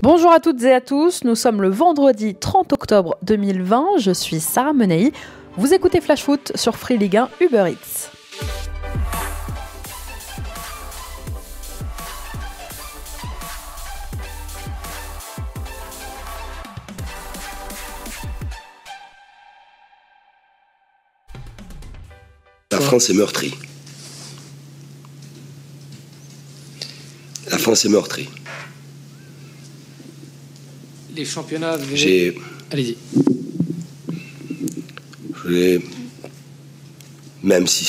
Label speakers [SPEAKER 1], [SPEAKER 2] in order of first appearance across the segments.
[SPEAKER 1] Bonjour à toutes et à tous, nous sommes le vendredi 30 octobre 2020, je suis Sarah Menei. Vous écoutez Flash Foot sur Free Ligue 1 Uber Eats.
[SPEAKER 2] La France est meurtrie. La France est meurtrie.
[SPEAKER 3] Les championnats... Allez-y.
[SPEAKER 2] Même si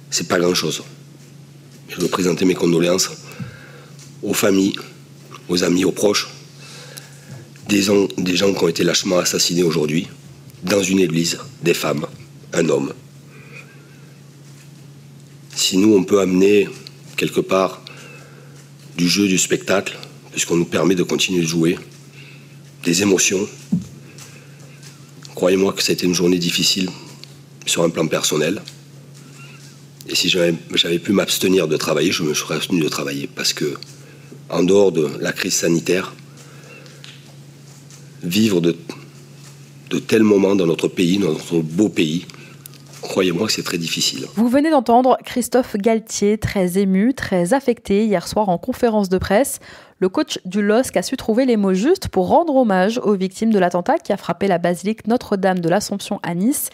[SPEAKER 2] c'est pas grand-chose. Je veux présenter mes condoléances aux familles, aux amis, aux proches, des gens qui ont été lâchement assassinés aujourd'hui, dans une église, des femmes, un homme. Si nous, on peut amener quelque part du jeu, du spectacle, puisqu'on nous permet de continuer de jouer, des émotions, croyez-moi que ça a été une journée difficile sur un plan personnel. Et si j'avais pu m'abstenir de travailler, je me serais abstenu de travailler. Parce que, en dehors de la crise sanitaire, vivre de tels moments dans notre pays, dans notre beau pays, croyez-moi que c'est très difficile.
[SPEAKER 1] Vous venez d'entendre Christophe Galtier, très ému, très affecté hier soir en conférence de presse. Le coach du LOSC a su trouver les mots justes pour rendre hommage aux victimes de l'attentat qui a frappé la basilique Notre-Dame de l'Assomption à Nice.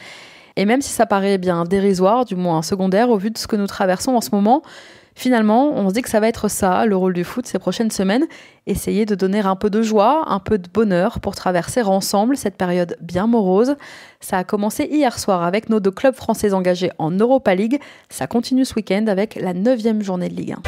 [SPEAKER 1] Et même si ça paraît bien dérisoire, du moins secondaire, au vu de ce que nous traversons en ce moment, finalement, on se dit que ça va être ça, le rôle du foot ces prochaines semaines. Essayer de donner un peu de joie, un peu de bonheur pour traverser ensemble cette période bien morose. Ça a commencé hier soir avec nos deux clubs français engagés en Europa League. Ça continue ce week-end avec la 9e journée de Ligue 1.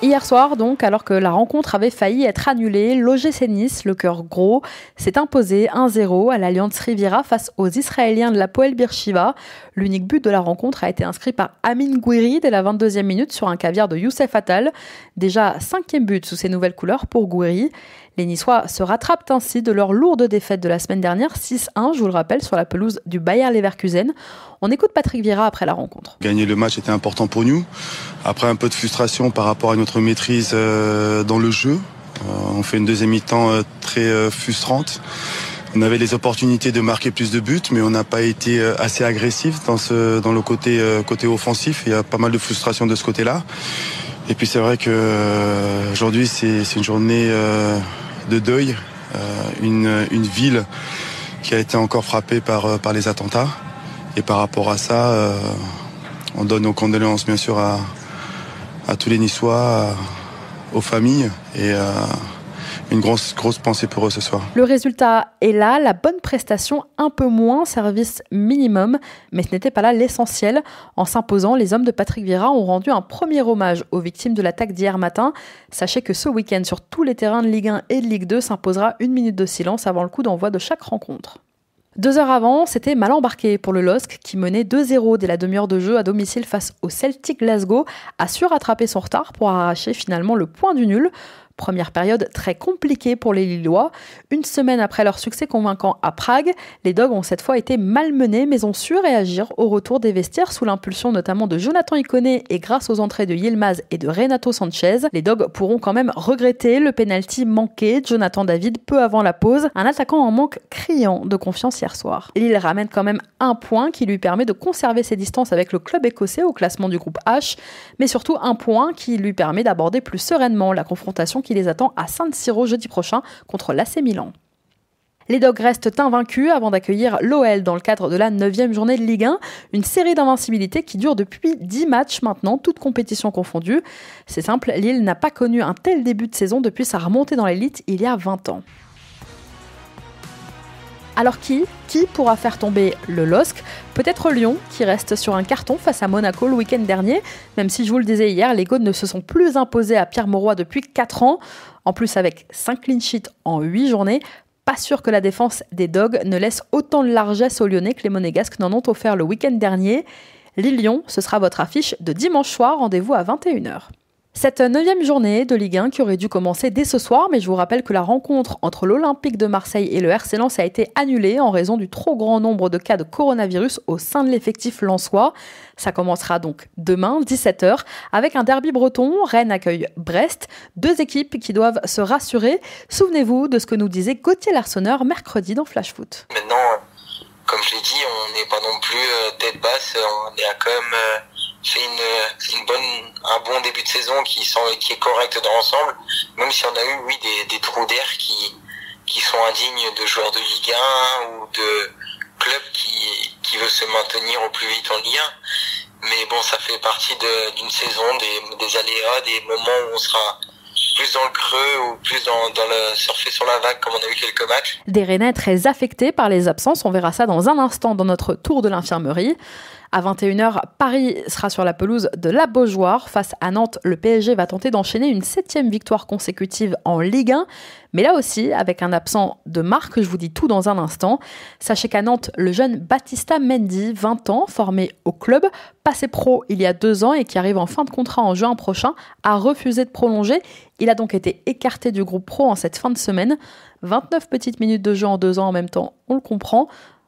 [SPEAKER 1] Hier soir, donc, alors que la rencontre avait failli être annulée, l'OGC Nice, le cœur gros, s'est imposé 1-0 à l'Alliance Riviera face aux Israéliens de l'Hapoel Beersheva. L'unique but de la rencontre a été inscrit par Amine Gouiri dès la 22e minute sur un caviar de Youssef Attal. Déjà 5e but sous ses nouvelles couleurs pour Gouiri. Les Niçois se rattrapent ainsi de leur lourde défaite de la semaine dernière, 6-1, je vous le rappelle, sur la pelouse du Bayer Leverkusen. On écoute Patrick Vieira après la rencontre.
[SPEAKER 4] Gagner le match était important pour nous. Après un peu de frustration par rapport à notre maîtrise dans le jeu. On fait une deuxième mi-temps très frustrante. On avait les opportunités de marquer plus de buts, mais on n'a pas été assez agressif dans le côté offensif. Il y a pas mal de frustration de ce côté-là. Et puis c'est vrai que aujourd'hui c'est une journée de deuil, une ville qui a été encore frappée par les attentats. Et par rapport à ça, on donne nos condoléances bien sûr à tous les Niçois, aux familles et une grosse pensée pour eux ce soir.
[SPEAKER 1] Le résultat est là, la bonne prestation un peu moins, service minimum, mais ce n'était pas là l'essentiel. En s'imposant, les hommes de Patrick Vieira ont rendu un premier hommage aux victimes de l'attaque d'hier matin. Sachez que ce week-end, sur tous les terrains de Ligue 1 et de Ligue 2, s'imposera une minute de silence avant le coup d'envoi de chaque rencontre. 2 heures avant, c'était mal embarqué pour le LOSC qui menait 2-0 dès la demi-heure de jeu à domicile face au Celtic Glasgow, a su rattraper son retard pour arracher finalement le point du nul. Première période très compliquée pour les Lillois. Une semaine après leur succès convaincant à Prague, les Dogs ont cette fois été malmenés mais ont su réagir au retour des vestiaires sous l'impulsion notamment de Jonathan Iconé et grâce aux entrées de Yilmaz et de Renato Sanchez. Les Dogs pourront quand même regretter le pénalty manqué de Jonathan David peu avant la pause, un attaquant en manque criant de confiance hier soir. Lille ramène quand même un point qui lui permet de conserver ses distances avec le club écossais au classement du groupe H, mais surtout un point qui lui permet d'aborder plus sereinement la confrontation qui les attend à San Siro jeudi prochain contre l'AC Milan. Les Dogs restent invaincus avant d'accueillir l'OL dans le cadre de la 9e journée de Ligue 1, une série d'invincibilité qui dure depuis 10 matchs maintenant, toutes compétitions confondues. C'est simple, Lille n'a pas connu un tel début de saison depuis sa remontée dans l'élite il y a 20 ans. Alors qui pourra faire tomber le LOSC? Peut-être Lyon, qui reste sur un carton face à Monaco le week-end dernier, même si je vous le disais hier, les Gaunes ne se sont plus imposés à Pierre-Mauroy depuis 4 ans. En plus, avec 5 clean sheets en 8 journées, pas sûr que la défense des Dogs ne laisse autant de largesse aux Lyonnais que les Monégasques n'en ont offert le week-end dernier. Lille-Lyon, ce sera votre affiche de dimanche soir, rendez-vous à 21h. Cette 9e journée de Ligue 1 qui aurait dû commencer dès ce soir, mais je vous rappelle que la rencontre entre l'Olympique de Marseille et le RC Lens a été annulée en raison du trop grand nombre de cas de coronavirus au sein de l'effectif lensois. Ça commencera donc demain, 17h, avec un derby breton. Rennes accueille Brest, 2 équipes qui doivent se rassurer. Souvenez-vous de ce que nous disait Gauthier Larsonneur mercredi dans Flash Foot.
[SPEAKER 5] Maintenant, comme je l'ai dit, on n'est pas non plus tête basse, on a quand même fait un bon début de saison qui est correct dans l'ensemble, même si on a eu des trous d'air qui sont indignes de joueurs de Ligue 1 ou de clubs qui veulent se maintenir au plus vite en Ligue 1. Mais bon, ça fait partie d'une saison, des aléas, des moments où on sera plus dans le creux ou plus dans le surfer sur la vague comme on a eu quelques matchs.
[SPEAKER 1] Des Rennais très affectés par les absences, on verra ça dans un instant dans notre tour de l'infirmerie. À 21h, Paris sera sur la pelouse de la Beaujoire. Face à Nantes, le PSG va tenter d'enchaîner une 7e victoire consécutive en Ligue 1. Mais là aussi, avec un absent de marque, je vous dis tout dans un instant. Sachez qu'à Nantes, le jeune Baptista Mendy, 20 ans, formé au club, passé pro il y a 2 ans et qui arrive en fin de contrat en juin prochain, a refusé de prolonger. Il a donc été écarté du groupe pro en cette fin de semaine. 29 petites minutes de jeu en 2 ans en même temps, on le comprend.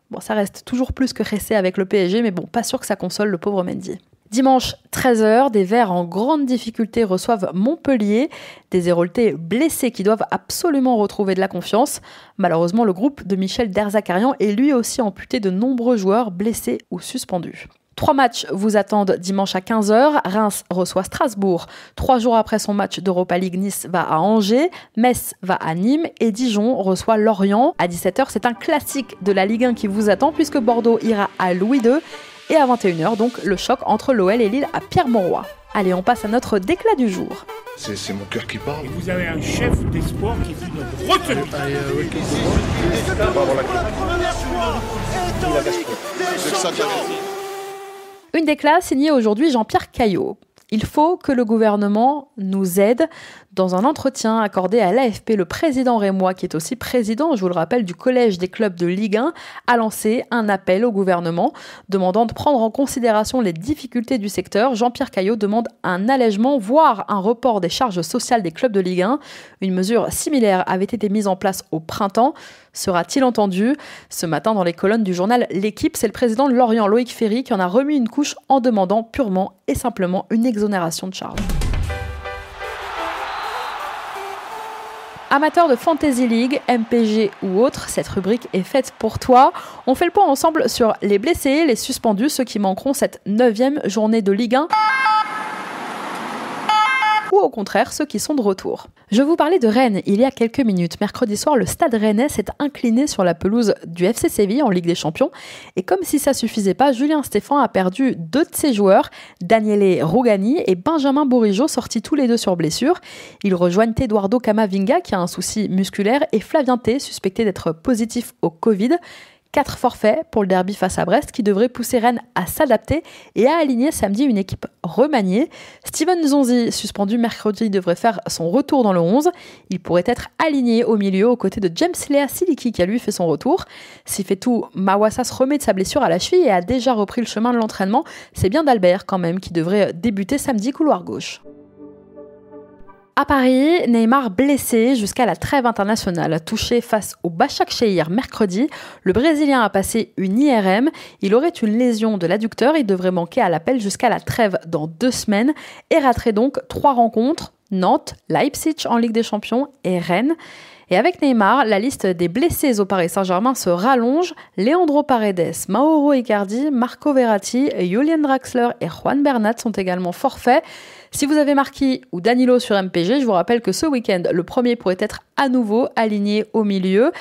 [SPEAKER 1] Bon, ça reste toujours plus que resté avec le PSG, mais bon, pas sûr que ça console le pauvre Mendy. Dimanche 13h, des Verts en grande difficulté reçoivent Montpellier, des Héroltais blessés qui doivent absolument retrouver de la confiance. Malheureusement, le groupe de Michel Derzakarian est lui aussi amputé de nombreux joueurs blessés ou suspendus. 3 matchs vous attendent dimanche à 15h. Reims reçoit Strasbourg. 3 jours après son match d'Europa League, Nice va à Angers. Metz va à Nîmes. Et Dijon reçoit Lorient. À 17h, c'est un classique de la Ligue 1 qui vous attend puisque Bordeaux ira à Louis II. Et à 21h, donc, le choc entre l'OL et Lille à Pierre-Mauroy. Allez, on passe à notre déclat du jour.
[SPEAKER 6] C'est mon cœur qui parle.
[SPEAKER 7] Et vous avez un chef d'espoir qui fait une grosse lutte.
[SPEAKER 1] Une déclat signée aujourd'hui Jean-Pierre Caillot. Il faut que le gouvernement nous aide. Dans un entretien accordé à l'AFP, le président rémois, qui est aussi président, je vous le rappelle, du collège des clubs de Ligue 1, a lancé un appel au gouvernement demandant de prendre en considération les difficultés du secteur. Jean-Pierre Caillot demande un allègement, voire un report des charges sociales des clubs de Ligue 1. Une mesure similaire avait été mise en place au printemps. Sera-t-il entendu ? Ce matin, dans les colonnes du journal L'Équipe, c'est le président de Lorient, Loïc Ferry, qui en a remis une couche en demandant purement et simplement une exonération de charges. Amateur de Fantasy League, MPG ou autre, cette rubrique est faite pour toi. On fait le point ensemble sur les blessés, les suspendus, ceux qui manqueront cette 9e journée de Ligue 1. Ou au contraire, ceux qui sont de retour. Je vous parlais de Rennes il y a quelques minutes. Mercredi soir, le Stade Rennais s'est incliné sur la pelouse du FC Séville en Ligue des Champions. Et comme si ça suffisait pas, Julien Stéphan a perdu 2 de ses joueurs, Daniele Rugani et Benjamin Bourigeaud, sortis tous les 2 sur blessure. Ils rejoignent Eduardo Camavinga qui a un souci musculaire et Flavien T, suspecté d'être positif au Covid. 4 forfaits pour le derby face à Brest qui devrait pousser Rennes à s'adapter et à aligner samedi une équipe remaniée. Steven Nzonzi, suspendu mercredi, devrait faire son retour dans le 11. Il pourrait être aligné au milieu aux côtés de James Lea Siliki qui a lui fait son retour. Sifetou Mawassa se remet de sa blessure à la cheville et a déjà repris le chemin de l'entraînement. C'est bien d'Albert quand même qui devrait débuter samedi couloir gauche. À Paris, Neymar blessé jusqu'à la trêve internationale. Touché face au Başakşehir mercredi, le Brésilien a passé une IRM. Il aurait une lésion de l'adducteur. Il devrait manquer à l'appel jusqu'à la trêve dans 2 semaines et raterait donc 3 rencontres, Nantes, Leipzig en Ligue des Champions et Rennes. Et avec Neymar, la liste des blessés au Paris Saint-Germain se rallonge. Leandro Paredes, Mauro Icardi, Marco Verratti, Julian Draxler et Juan Bernat sont également forfaits. Si vous avez Marquis ou Danilo sur MPG, je vous rappelle que ce week-end, le premier pourrait être à nouveau aligné au milieu.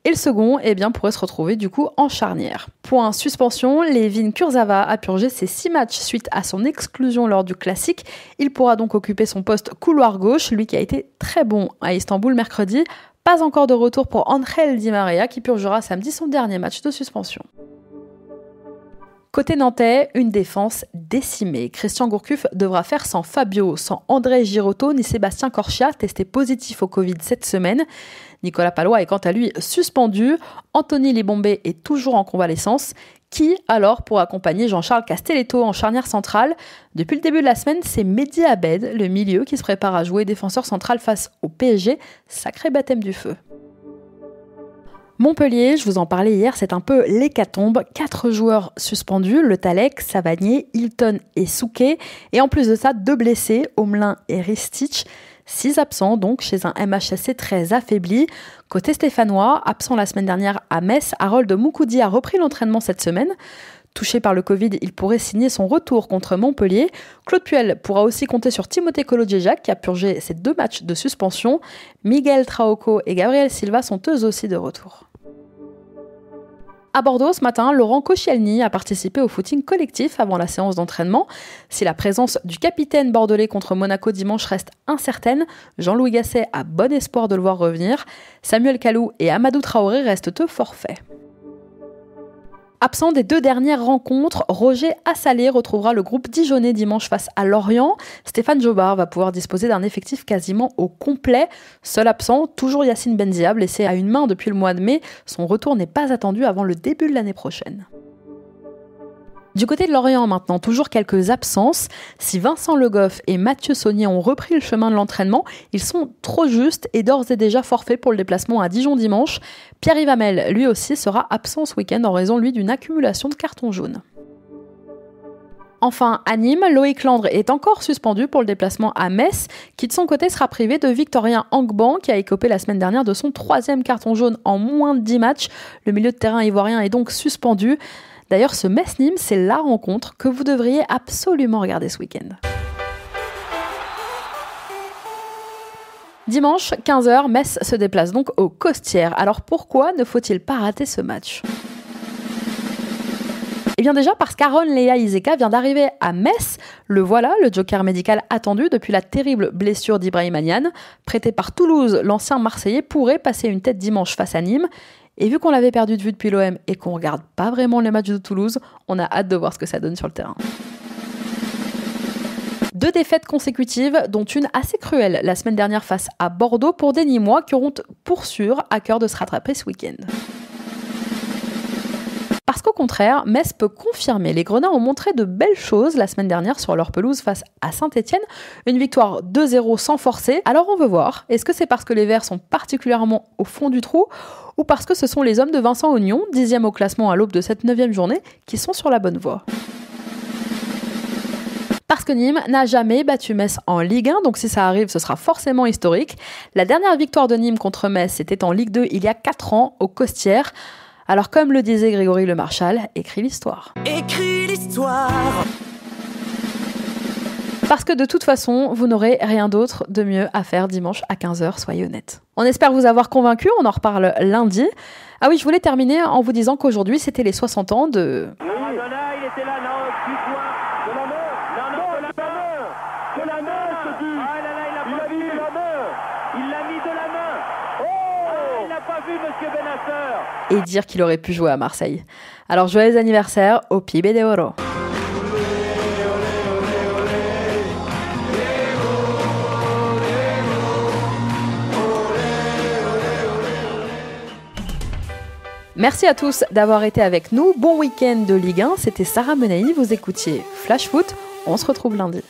[SPEAKER 1] Et le second, pourrait se retrouver du coup en charnière. Point suspension, Layvin Kurzawa a purgé ses 6 matchs suite à son exclusion lors du Classique. Il pourra donc occuper son poste couloir gauche, lui qui a été très bon à Istanbul mercredi. Pas encore de retour pour Angel Di Maria qui purgera samedi son dernier match de suspension. Côté nantais, une défense décimée. Christian Gourcuff devra faire sans Fabio, sans André Girotto ni Sébastien Corchia, testé positif au Covid cette semaine. Nicolas Palois est quant à lui suspendu. Anthony Libombé est toujours en convalescence. Qui alors pour accompagner Jean-Charles Castelletto en charnière centrale? Depuis le début de la semaine, c'est Mehdi Abed, le milieu, qui se prépare à jouer défenseur central face au PSG. Sacré baptême du feu. Montpellier, je vous en parlais hier, c'est un peu l'hécatombe. 4 joueurs suspendus, Le Tallec, Savanier, Hilton et Souquet. Et en plus de ça, 2 blessés, Omelin et Ristich. 6 absents donc chez un MHSC très affaibli. Côté stéphanois, absent la semaine dernière à Metz, Harold Moukoudi a repris l'entraînement cette semaine. Touché par le Covid, il pourrait signer son retour contre Montpellier. Claude Puel pourra aussi compter sur Timothée Kolo-Djéjac qui a purgé ses 2 matchs de suspension. Miguel Traoco et Gabriel Silva sont eux aussi de retour. À Bordeaux, ce matin, Laurent Koscielny a participé au footing collectif avant la séance d'entraînement. Si la présence du capitaine bordelais contre Monaco dimanche reste incertaine, Jean-Louis Gasset a bon espoir de le voir revenir. Samuel Kalou et Amadou Traoré restent eux forfaits. Absent des 2 dernières rencontres, Roger Assalé retrouvera le groupe dijonnais dimanche face à Lorient. Stéphane Jobard va pouvoir disposer d'un effectif quasiment au complet. Seul absent, toujours Yacine Benzia, blessé à une main depuis le mois de mai. Son retour n'est pas attendu avant le début de l'année prochaine. Du côté de Lorient maintenant, toujours quelques absences. Si Vincent Le Goff et Mathieu Saunier ont repris le chemin de l'entraînement, ils sont trop justes et d'ores et déjà forfaits pour le déplacement à Dijon dimanche. Pierre-Yves Hamel, lui aussi, sera absent ce week-end en raison, lui, d'une accumulation de cartons jaunes. Enfin, à Nîmes, Loïc Landre est encore suspendu pour le déplacement à Metz, qui de son côté sera privé de Victorien Angban, qui a écopé la semaine dernière de son 3e carton jaune en moins de 10 matchs. Le milieu de terrain ivoirien est donc suspendu. D'ailleurs, ce Metz-Nîmes, c'est la rencontre que vous devriez absolument regarder ce week-end. Dimanche, 15h, Metz se déplace donc aux Costières. Alors pourquoi ne faut-il pas rater ce match ? Eh bien déjà parce qu'Aaron Lea Iseka vient d'arriver à Metz. Le voilà, le joker médical attendu depuis la terrible blessure d'Ibrahima Niane. Prêté par Toulouse, l'ancien Marseillais pourrait passer une tête dimanche face à Nîmes. Et vu qu'on l'avait perdu de vue depuis l'OM et qu'on regarde pas vraiment les matchs de Toulouse, on a hâte de voir ce que ça donne sur le terrain. 2 défaites consécutives, dont une assez cruelle la semaine dernière face à Bordeaux pour des Nîmois qui auront pour sûr à cœur de se rattraper ce week-end. Parce qu'au contraire, Metz peut confirmer. Les Grenats ont montré de belles choses la semaine dernière sur leur pelouse face à Saint-Etienne. Une victoire 2-0 sans forcer. Alors on veut voir, est-ce que c'est parce que les Verts sont particulièrement au fond du trou ou parce que ce sont les hommes de Vincent Ognon, 10e au classement à l'aube de cette 9e journée, qui sont sur la bonne voie? Parce que Nîmes n'a jamais battu Metz en Ligue 1, donc si ça arrive, ce sera forcément historique. La dernière victoire de Nîmes contre Metz, c'était en Ligue 2 il y a 4 ans, aux Costières. Alors comme le disait Grégory Le Marchal, écris l'histoire.
[SPEAKER 6] Écris l'histoire.
[SPEAKER 1] Parce que de toute façon, vous n'aurez rien d'autre de mieux à faire dimanche à 15h, soyez honnêtes. On espère vous avoir convaincu, on en reparle lundi. Ah oui, je voulais terminer en vous disant qu'aujourd'hui, c'était les 60 ans de...
[SPEAKER 7] Maradona, il était là, non, du point, de la main, non, de la main, ce but. Ah là là, il a mis de la main. Il l'a mis de la main. Oh, il n'a pas vu Monsieur Benasser.
[SPEAKER 1] Et dire qu'il aurait pu jouer à Marseille. Alors joyeux anniversaire au Pibe de Oro. Merci à tous d'avoir été avec nous. Bon week-end de Ligue 1. C'était Sarah Menei. Vous écoutiez Flash Foot. On se retrouve lundi.